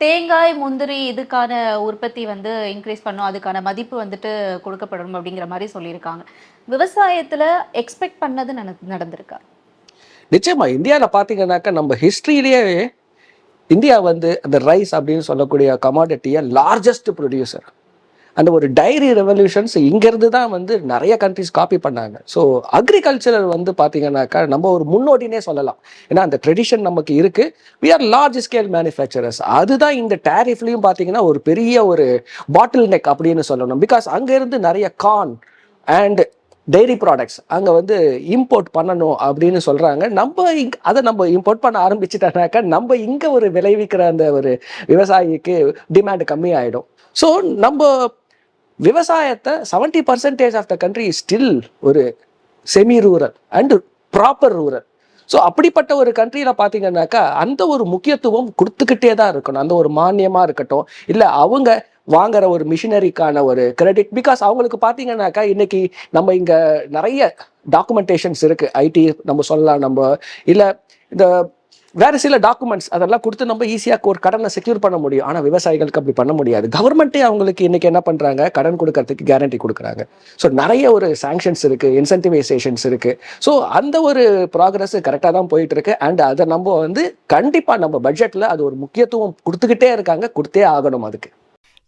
தேங்காய், முந்திரி இதுக்கான உற்பத்தி வந்து இன்கிரீஸ் பண்ணும். அதுக்கான மதிப்பு வந்துட்டு கொடுக்கப்படணும் அப்படிங்கிற மாரி சொல்லியிருக்காங்க. விவசாயத்துல எக்ஸ்பெக்ட் பண்ணது நடந்திருக்கா? நிச்சயமா இந்தியால பார்த்தீங்கன்னாக்கா, நம்ம ஹிஸ்டரியிலேயே இந்தியா வந்து அந்த ரைஸ் அப்படின்னு சொல்லக்கூடிய கமாடிட்டிய லார்ஜஸ்ட் ப்ரொடியூசர். அந்த ஒரு டைரி ரெவல்யூஷன்ஸ் இங்கேருந்து தான் வந்து நெறைய கண்ட்ரீஸ் காப்பி பண்ணாங்க. ஸோ அக்ரிகல்ச்சரல் வந்து பார்த்தீங்கன்னாக்கா, நம்ம ஒரு முன்னோடினே சொல்லலாம். ஏன்னா அந்த ட்ரெடிஷன் நமக்கு இருக்கு. We are large scale manufacturers. அதுதான் இந்த டேரிஃப்லயும் பார்த்தீங்கன்னா, ஒரு பெரிய ஒரு பாட்டில் நெக் அப்படின்னு சொல்லணும். பிகாஸ் அங்கேருந்து நெறைய கார்ன் அண்ட் டெய்ரி ப்ராடக்ட்ஸ் அங்கே வந்து இம்போர்ட் பண்ணணும் அப்படின்னு சொல்கிறாங்க. அதை நம்ம இம்போர்ட் பண்ண ஆரம்பிச்சிட்டோம்னாக்கா, நம்ம இங்கே ஒரு விளைவிக்கிற அந்த ஒரு விவசாயிக்கு டிமாண்ட் கம்மியாயிடும். ஸோ நம்ம விவசாயத்தை 70% ஆஃப் த கண்ட்ரி ஸ்டில் ஒரு semi rural and proper rural. So அப்படிப்பட்ட ஒரு கண்ட்ரியில் பார்த்தீங்கன்னாக்கா, அந்த ஒரு முக்கியத்துவம் கொடுத்துக்கிட்டே தான் இருக்கணும். அந்த ஒரு மானியமாக இருக்கட்டும், இல்லை அவங்க வாங்குற ஒரு மிஷினரிக்கான ஒரு கிரெடிட். பிகாஸ் அவங்களுக்கு பார்த்தீங்கன்னாக்கா, இன்னைக்கு நம்ம இங்கே நிறைய டாக்குமெண்டேஷன்ஸ் இருக்குது. ஐடி நம்ம சொல்லலாம், நம்ம இல்லை இந்த வேறு சில டாக்குமெண்ட்ஸ் அதெல்லாம் கொடுத்து நம்ம ஈஸியாக ஒரு கடனை செக்யூர் பண்ண முடியும். ஆனால் விவசாயிகளுக்கு அப்படி பண்ண முடியாது. கவர்மெண்ட்டே அவங்களுக்கு இன்னைக்கு என்ன பண்ணுறாங்க, கடன் கொடுக்கறதுக்கு கேரண்டி கொடுக்குறாங்க. ஸோ நிறைய ஒரு சாங்ஷன்ஸ் இருக்குது, இன்சென்டிவைசேஷன்ஸ் இருக்குது. ஸோ அந்த ஒரு ப்ராக்ரஸ் கரெக்டாக தான் போயிட்டு இருக்கு. அண்ட் அதை நம்ம வந்து கண்டிப்பாக நம்ம பட்ஜெட்டில் அது ஒரு முக்கியத்துவம் கொடுத்துக்கிட்டே இருக்காங்க, கொடுத்தே ஆகணும் அதுக்கு.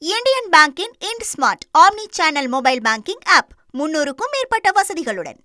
இந்தியன் பேங்கின் Ind smart omni channel mobile banking app 300க்கும் மேற்பட்ட வசதிகளுடன்